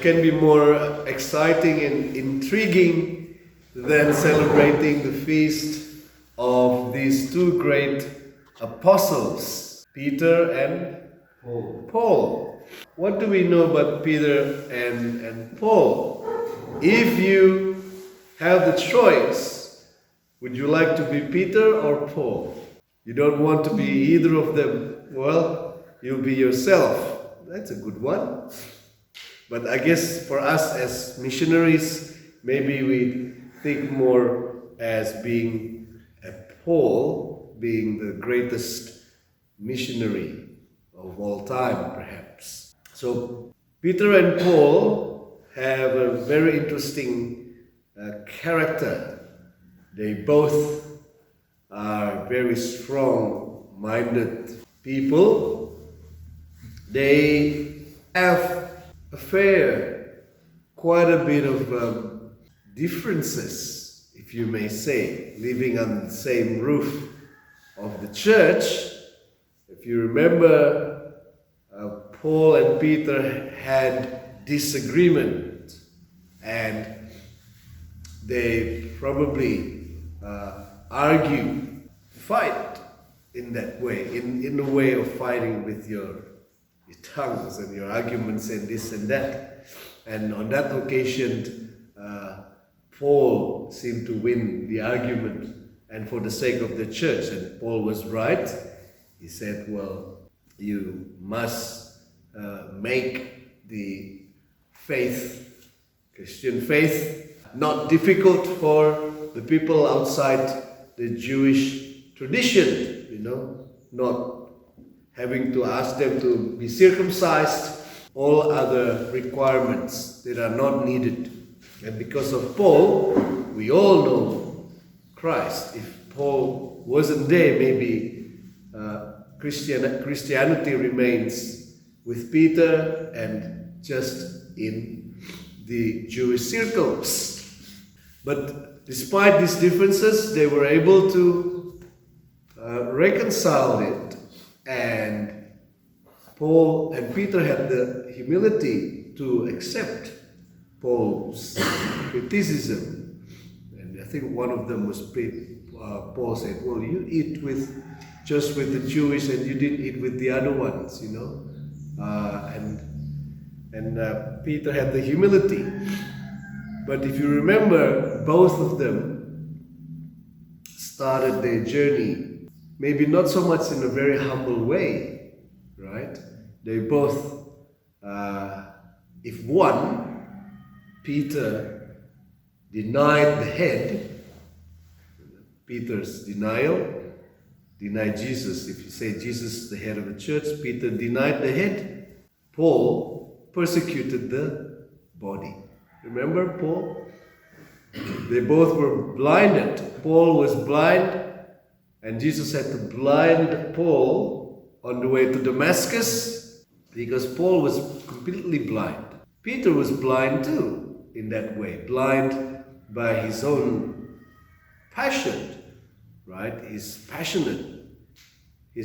what can be more exciting and intriguing than celebrating the feast of these two great apostles, Peter and Paul? What do we know about Peter and Paul? If you have the choice, would you like to be Peter or Paul? You don't want to be either of them. Well, you'll be yourself. That's a good one. But I guess for us as missionaries, maybe we think more as being a Paul, being the greatest missionary of all time, perhaps. So Peter and Paul have a very interesting character. They both are very strong-minded people. They have quite a bit of differences, if you may say, living under the same roof of the church. If you remember, Paul and Peter had disagreement, and they probably fight in that way, in the way of fighting with your tongues and your arguments and this and that. And on that occasion, Paul seemed to win the argument, and for the sake of the church, and Paul was right. He said, well, you must make the faith, Christian faith, not difficult for the people outside the Jewish tradition, not having to ask them to be circumcised, all other requirements that are not needed. And because of Paul, we all know Christ. If Paul wasn't there, maybe Christianity remains with Peter and just in the Jewish circles. But despite these differences, they were able to reconcile it. And Paul and Peter had the humility to accept Paul's criticism. And I think one of them was Paul said, well, you eat just with the Jewish and you didn't eat with the other ones, and Peter had the humility. But if you remember, both of them started their journey, maybe not so much in a very humble way, right? They both, if one, Peter denied the head, Peter's denied Jesus. If you say Jesus is the head of the church, Peter denied the head. Paul persecuted the body. Remember Paul? They both were blinded. Paul was blind, and Jesus had to blind Paul on the way to Damascus because Paul was completely blind. Peter was blind too, in that way, blind by his own passion, right? He's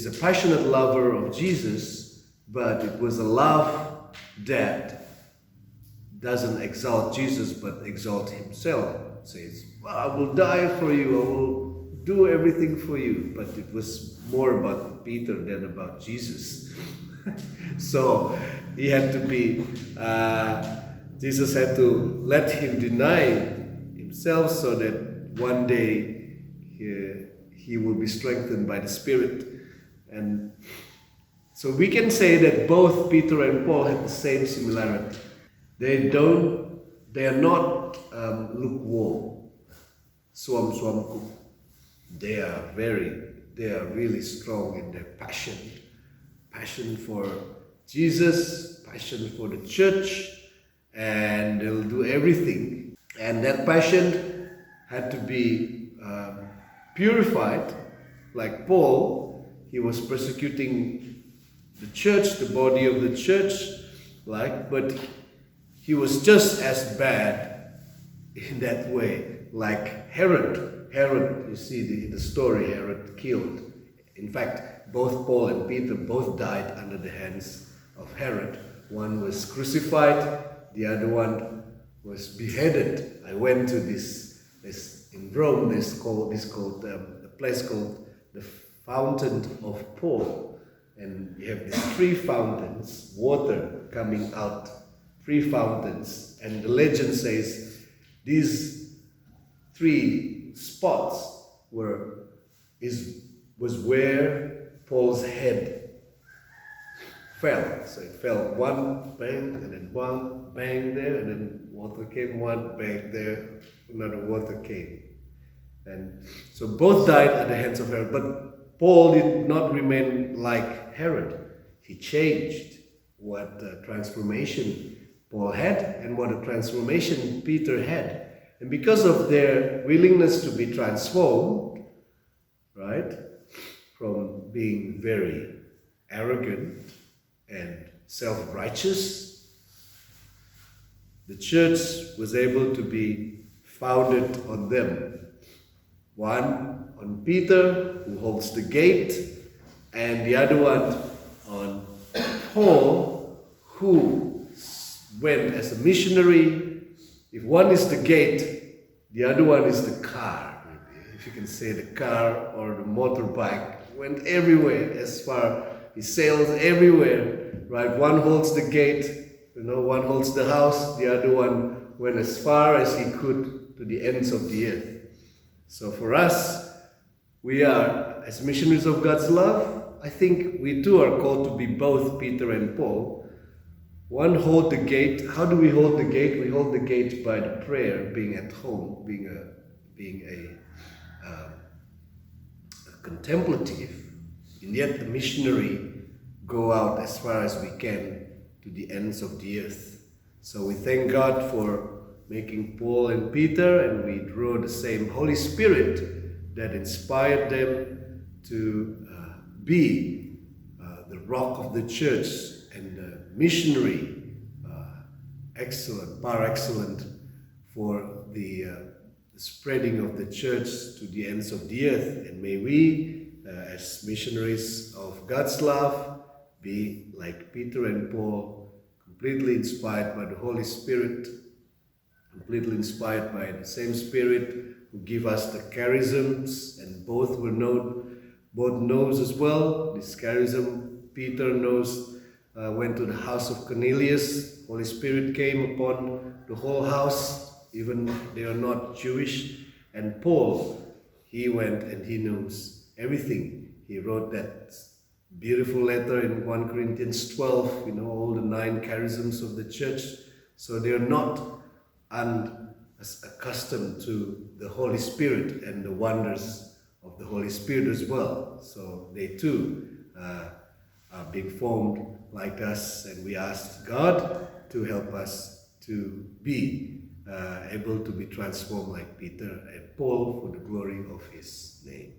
a passionate lover of Jesus, but it was a love that doesn't exalt Jesus, but exalt himself. Says, well, I will die for you, I will do everything for you. But it was more about Peter than about Jesus. So he had to be, Jesus had to let him deny himself so that one day he will be strengthened by the Spirit. And so we can say that both Peter and Paul had the same similarity. They are not lukewarm, suam-suamku. They are really strong in their passion for Jesus, passion for the church, and they'll do everything. And that passion had to be purified. Like Paul, he was persecuting the church, the body of the church, but he was just as bad in that way, like Herod. Herod, you see the story, Herod killed. In fact, both Paul and Peter both died under the hands of Herod. One was crucified, the other one was beheaded. I went to this in Rome. This called a place called the Fountain of Paul, and you have these three fountains, water coming out, three fountains, and the legend says these three spots was where Paul's head fell. So it fell one bang, and then one bang there, and then water came, one bang there, another water came. And so both died at the hands of Herod. But Paul did not remain like Herod. He changed what transformation Paul had and what a transformation Peter had. And because of their willingness to be transformed, right, from being very arrogant and self-righteous, the church was able to be founded on them. One on Peter, who holds the gate, and the other one on Paul, who went as a missionary. If one is the gate, the other one is the car. If you can say the car or the motorbike, went everywhere as far. He sails everywhere, right? One holds the gate, one holds the house, the other one went as far as he could to the ends of the earth. So for us, we are, as missionaries of God's love, I think we too are called to be both Peter and Paul. One hold the gate. How do we hold the gate? We hold the gate by the prayer, being at home, being a contemplative, and yet the missionary go out as far as we can to the ends of the earth. So we thank God for making Paul and Peter, and we draw the same Holy Spirit that inspired them to be the rock of the church and the missionary, par excellent for the spreading of the church to the ends of the earth. And may we, as missionaries of God's love, be like Peter and Paul, completely inspired by the Holy Spirit, completely inspired by the same Spirit who give us the charisms, and both knows as well. This charism, Peter knows, went to the house of Cornelius. Holy Spirit came upon the whole house, even they are not Jewish. And Paul, he went and he knows everything. He wrote that beautiful letter in 1 Corinthians 12, all the 9 charisms of the church. So they are not accustomed to the Holy Spirit and the wonders of the Holy Spirit as well. So they too are being formed like us, and we ask God to help us to be able to be transformed like Peter and Paul for the glory of His name.